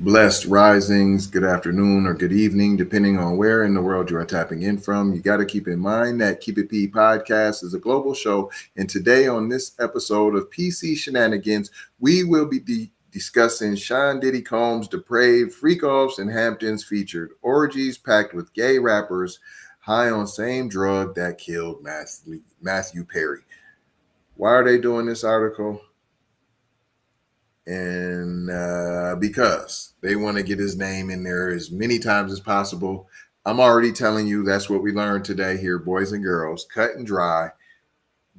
Blessed risings, good afternoon or good evening, depending on where in the world you are tapping in from. You got to keep in mind that Keep It P podcast is a global show. And today on this episode of PC Shenanigans, we will be discussing Sean Diddy Combs' depraved freak-offs in Hamptons featured orgies packed with gay rappers high on same drug that killed Matthew Perry. Why are they doing this article? And because they want to get his name in there as many times as possible. I'm already telling you that's what we learned today here, boys and girls, cut and dry.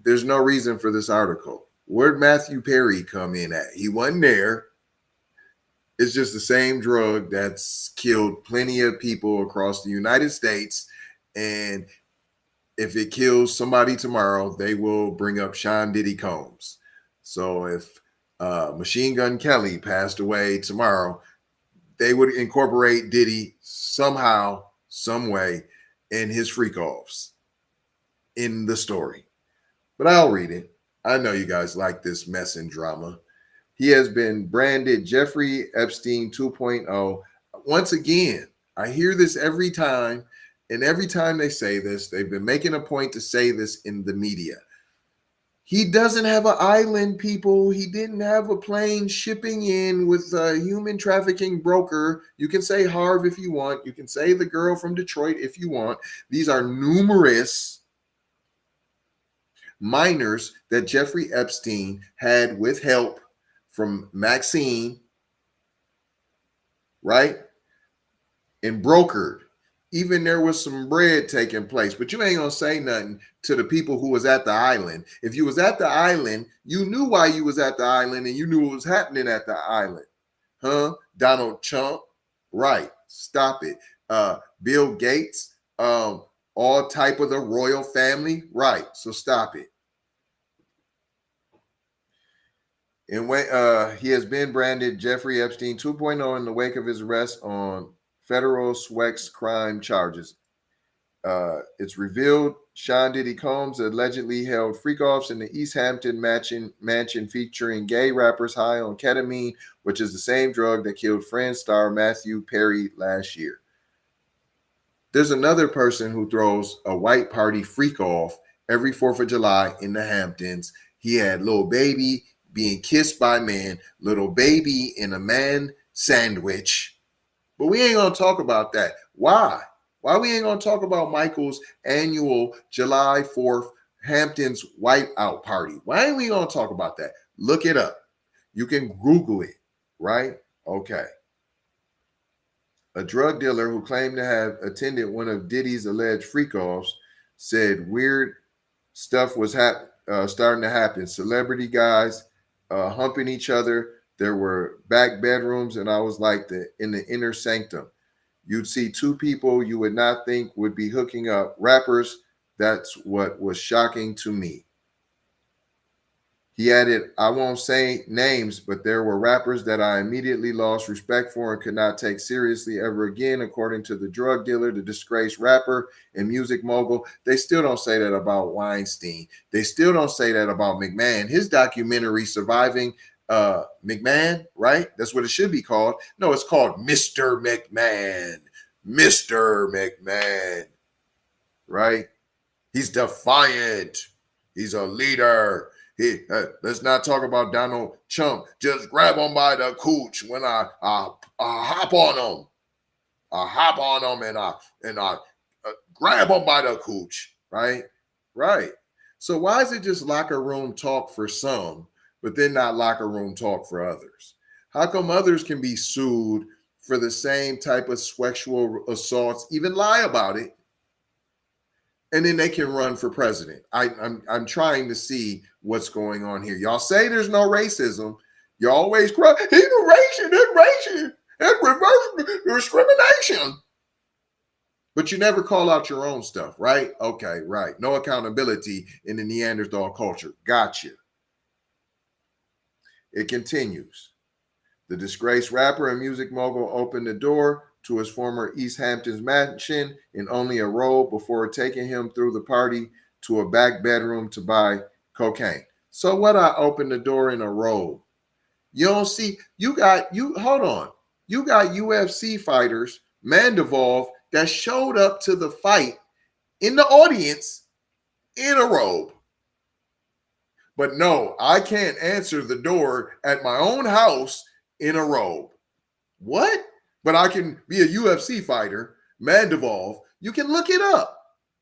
There's no reason for this article. Where'd Matthew Perry come in at? He wasn't there. It's just the same drug that's killed plenty of people across the United States. And if it kills somebody tomorrow, they will bring up Sean Diddy Combs. So if Machine Gun Kelly passed away tomorrow, they would incorporate Diddy somehow, some way in his freak-offs in the story. But I'll read it. I know you guys like this mess and drama. He has been branded Jeffrey Epstein 2.0. Once again, I hear this every time, and every time they say this, they've been making a point to say this in the media. He doesn't have an island, people. He didn't have a plane shipping in with a human trafficking broker. You can say Harv if you want. You can say the girl from Detroit if you want. These are numerous minors that Jeffrey Epstein had with help from Maxine, right? And brokered. Even there was some bread taking place, but you ain't gonna say nothing to the people who was at the island. If you was at the island, you knew why you was at the island and you knew what was happening at the island. Huh? Donald Trump, right. Stop it. Bill Gates, all type of the royal family, right. So stop it. And when he has been branded Jeffrey Epstein 2.0 in the wake of his arrest on federal SWEX crime charges. It's revealed Sean Diddy Combs allegedly held freak-offs in the East Hampton mansion featuring gay rappers high on ketamine, which is the same drug that killed Friends star Matthew Perry last year. There's another person who throws a white party freak-off every 4th of July in the Hamptons. He had Lil Baby being kissed by man, Little Baby in a man sandwich. But we ain't going to talk about that. Why? Why we ain't going to talk about Michael's annual July 4th Hamptons Whiteout Party? Why ain't we going to talk about that? Look it up. You can Google it, right? Okay. A drug dealer who claimed to have attended one of Diddy's alleged freak-offs said weird stuff was starting to happen. Celebrity guys humping each other. There were back bedrooms, and I was like in the inner sanctum. You'd see two people you would not think would be hooking up. Rappers, that's what was shocking to me. He added, I won't say names, but there were rappers that I immediately lost respect for and could not take seriously ever again, according to the drug dealer, the disgraced rapper and music mogul. They still don't say that about Weinstein. They still don't say that about McMahon. His documentary, Surviving McMahon, right? That's what it should be called. No, it's called Mr. McMahon. Mr. McMahon, right? He's defiant. He's a leader. Let's not talk about Donald Trump. Just grab him by the cooch when I hop on him. I hop on him and I grab him by the cooch, right? Right. So why is it just locker room talk for some, but then not locker room talk for others? How come others can be sued for the same type of sexual assaults, even lie about it, and then they can run for president? I'm trying to see what's going on here. Y'all say there's no racism. You always cry, he's racist, and reverse discrimination. But you never call out your own stuff, right? Okay, right. No accountability in the Neanderthal culture. Gotcha. It continues. The disgraced rapper and music mogul opened the door to his former East Hamptons mansion in only a robe before taking him through the party to a back bedroom to buy cocaine. So what? I opened the door in a robe. You don't see, hold on. You got UFC fighters, Mandivolve, that showed up to the fight in the audience in a robe. But no, I can't answer the door at my own house in a robe. What? But I can be a UFC fighter, Mandivolve. You can look it up.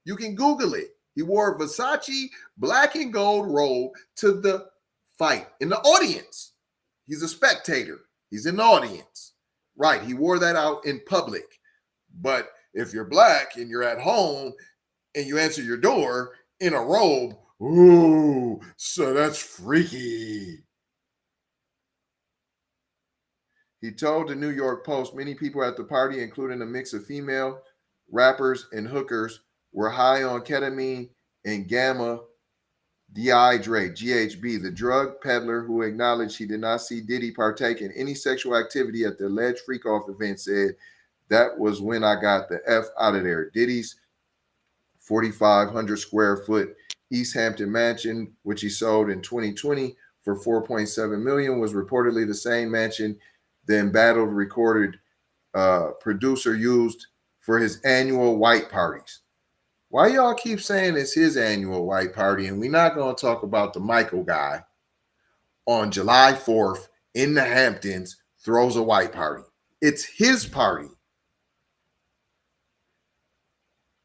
You can Google it. He wore a Versace black and gold robe to the fight in the audience. He's a spectator. He's in the audience. Right. He wore that out in public. But if you're black and you're at home and you answer your door in a robe, ooh, so that's freaky. He told the New York Post many people at the party, including a mix of female rappers and hookers, were high on ketamine and gamma dehydrate, GHB. The drug peddler, who acknowledged he did not see Diddy partake in any sexual activity at the alleged freak-off event, said, "That was when I got the F out of there." Diddy's 4,500 square foot East Hampton mansion, which he sold in 2020 for $4.7 million, was reportedly the same mansion the embattled recorded producer used for his annual white parties. Why y'all keep saying it's his annual white party and we're not going to talk about the Michael guy on July 4th in the Hamptons throws a white party? It's his party.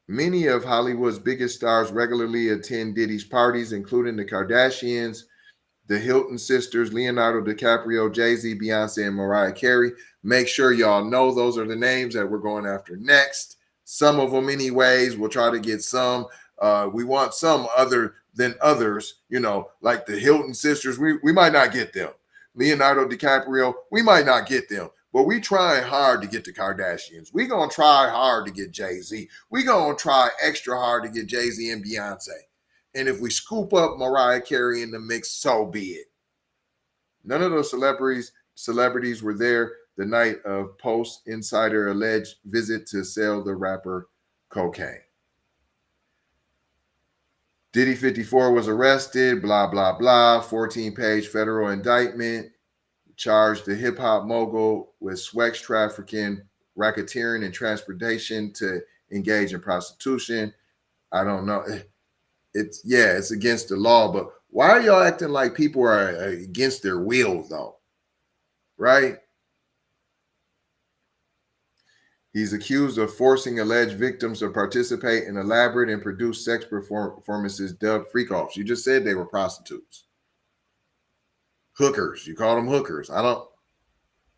Many of Hollywood's biggest stars regularly attend Diddy's parties, including the Kardashians, the Hilton sisters, Leonardo DiCaprio, Jay-Z, Beyonce, and Mariah Carey. Make sure y'all know those are the names that we're going after next. Some of them anyways. We'll try to get some. We want some other than others, you know, like the Hilton sisters. We might not get them. Leonardo DiCaprio, we might not get them. But we trying hard to get the Kardashians. We going to try hard to get Jay-Z. We going to try extra hard to get Jay-Z and Beyonce. And if we scoop up Mariah Carey in the mix, so be it. None of those celebrities were there the night of Post Insider alleged visit to sell the rapper cocaine. Diddy 54 was arrested, blah, blah, blah. 14-page federal indictment charged the hip-hop mogul with sex trafficking, racketeering, and transportation to engage in prostitution. I don't know. It's against the law, but why are y'all acting like people are against their will, though? Right? He's accused of forcing alleged victims to participate in elaborate and produced sex performances dubbed freak-offs. You just said they were prostitutes. Hookers. You call them hookers.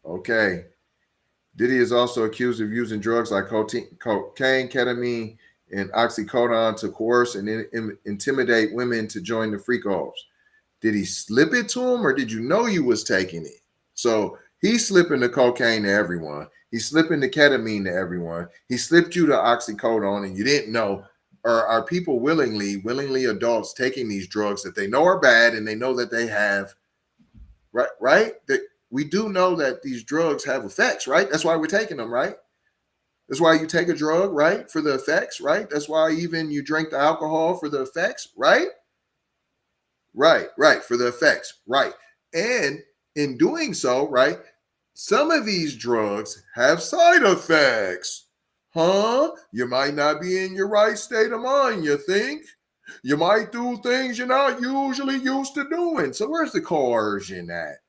Okay. Diddy is also accused of using drugs like cocaine, ketamine, and oxycodone to coerce and intimidate women to join the freak-offs. Did he slip it to him, or did you know you was taking it? So he's slipping the cocaine to everyone. He's slipping the ketamine to everyone. He slipped you the oxycodone and you didn't know. Or are people willingly adults taking these drugs that they know are bad and they know that they have, right? That we do know that these drugs have effects, right? That's why we're taking them, right? That's why you take a drug, right? For the effects, right? That's why even you drink the alcohol for the effects, right? Right, for the effects, right. And in doing so, right, some of these drugs have side effects. You might not be in your right state of mind, you think? You might do things you're not usually used to doing. So where's the coercion at?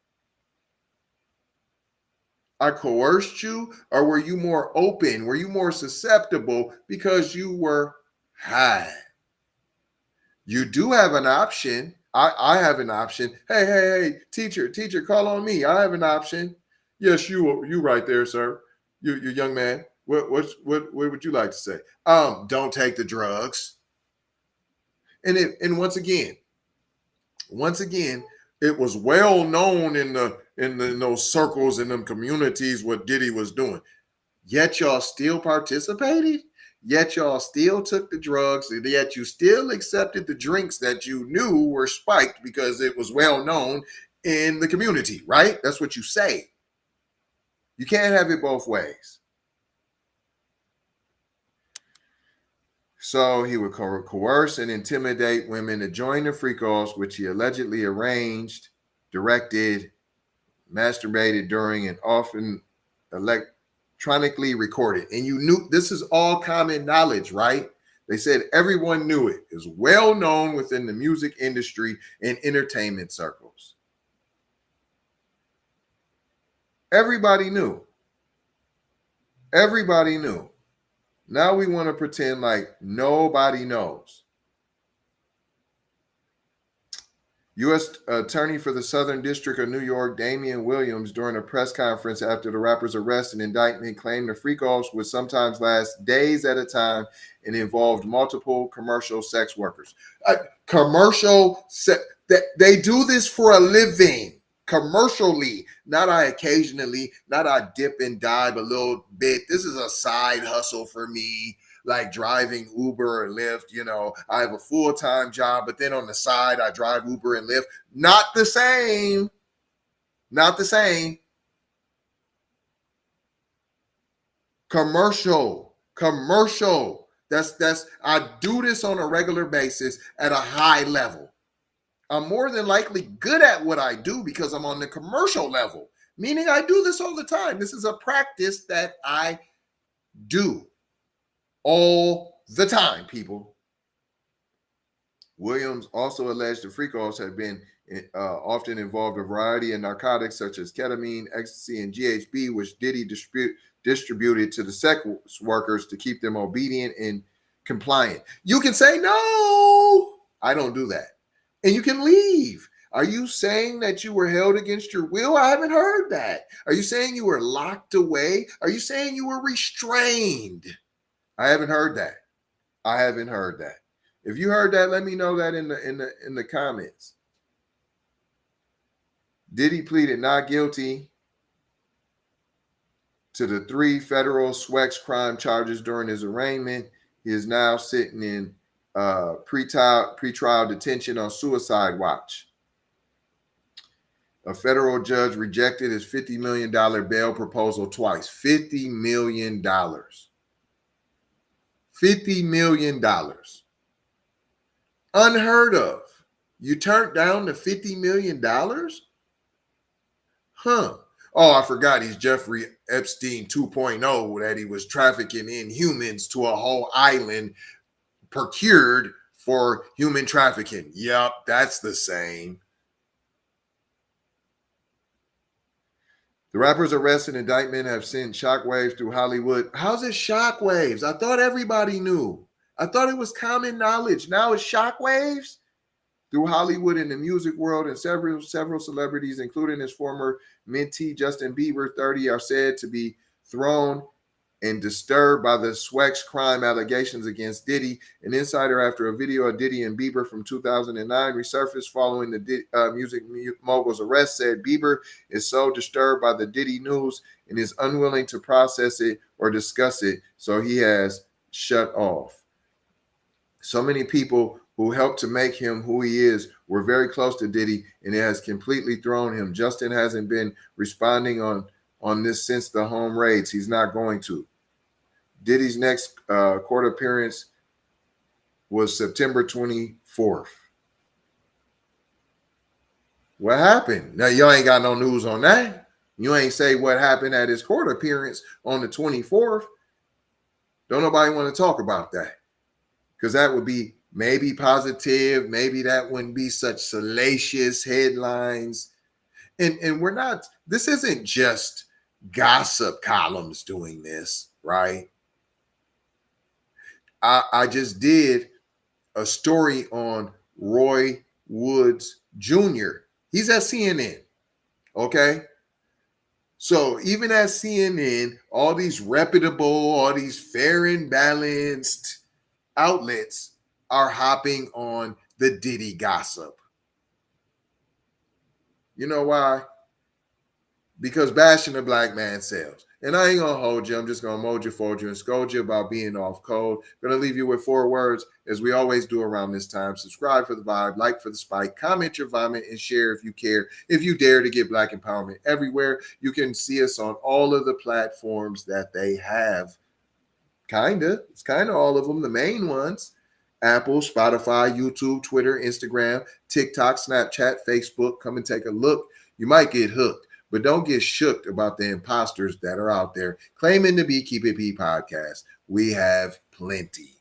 I coerced you, or were you more open? Were you more susceptible because you were high? You do have an option. I have an option. Hey, teacher, call on me. I have an option. Yes, you right there, sir. You young man. What would you like to say? Don't take the drugs. And once again, it was well known in those circles, in them communities, what Diddy was doing. Yet y'all still participated. Yet y'all still took the drugs. Yet you still accepted the drinks that you knew were spiked because it was well known in the community, right? That's what you say. You can't have it both ways. So he would coerce and intimidate women to join the freak-offs, which he allegedly arranged, directed, masturbated during, and often electronically recorded. And you knew this is all common knowledge, right? They said everyone knew it. It's well known within the music industry and entertainment circles. Everybody knew. Everybody knew. Now we want to pretend like nobody knows. U.S. Attorney for the Southern District of New York, Damian Williams, during a press conference after the rapper's arrest and indictment, claimed the freak-offs would sometimes last days at a time and involved multiple commercial sex workers. They do this for a living. Commercially, not I occasionally, not I dip and dive a little bit. This is a side hustle for me, like driving Uber or Lyft. You know, I have a full-time job, but then on the side, I drive Uber and Lyft. Not the same. Not the same. Commercial. I do this on a regular basis at a high level. I'm more than likely good at what I do because I'm on the commercial level, meaning I do this all the time. This is a practice that I do all the time, people. Williams also alleged the freak-offs had been often involved a variety of narcotics such as ketamine, ecstasy, and GHB, which Diddy distributed to the sex workers to keep them obedient and compliant. You can say, no, I don't do that. And you can leave. Are you saying that you were held against your will? I haven't heard that. Are you saying you were locked away? Are you saying you were restrained? I haven't heard that. I haven't heard that. If you heard that, let me know that in the comments. Diddy pleaded not guilty to the 3 federal SWEX crime charges during his arraignment. He is now sitting in pretrial detention on suicide watch. A federal judge rejected his $50 million bail proposal twice. $50 million. $50 million. Unheard of. You turned down the $50 million? Huh. Oh, I forgot he's Jeffrey Epstein 2.0, that he was trafficking in humans to a whole island procured for human trafficking. Yep, that's the same. The rapper's arrest and indictment have sent shockwaves through Hollywood. How's it shockwaves? I thought everybody knew. I thought it was common knowledge. Now it's shockwaves through Hollywood and the music world, and several celebrities, including his former mentee Justin Bieber, 30, are said to be thrown and disturbed by the SWEX crime allegations against Diddy. An insider after a video of Diddy and Bieber from 2009 resurfaced following the music mogul's arrest said Bieber is so disturbed by the Diddy news and is unwilling to process it or discuss it, so he has shut off. So many people who helped to make him who he is were very close to Diddy, and it has completely thrown him. Justin hasn't been responding on this since the home raids. He's not going to. Diddy's next court appearance was September 24th. What happened? Now, y'all ain't got no news on that. You ain't say what happened at his court appearance on the 24th. Don't nobody want to talk about that, because that would be maybe positive. Maybe that wouldn't be such salacious headlines. And we're not, this isn't just gossip columns doing this, right? I just did a story on Roy Woods Jr. He's at CNN, okay? So even at CNN, all these reputable, all these fair and balanced outlets are hopping on the Diddy gossip. You know why? Because bashing a black man sells. And I ain't gonna hold you. I'm just gonna mold you, fold you, and scold you about being off code. Gonna leave you with 4 words, as we always do around this time. Subscribe for the vibe, like for the spike, comment your vomit, and share if you care. If you dare to get black empowerment everywhere, you can see us on all of the platforms that they have. It's kind of all of them, the main ones. Apple, Spotify, YouTube, Twitter, Instagram, TikTok, Snapchat, Facebook. Come and take a look. You might get hooked. but don't get shook about the imposters that are out there claiming to be Keep It P podcast. We have plenty.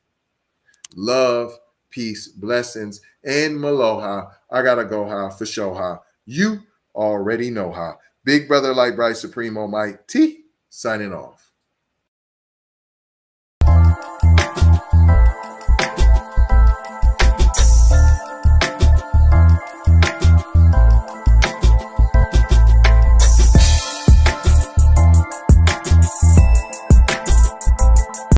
Love, peace, blessings, and maloha. I gotta go ha for sure ha. You already know ha. Big brother like Bryce Supremo Mike T signing off.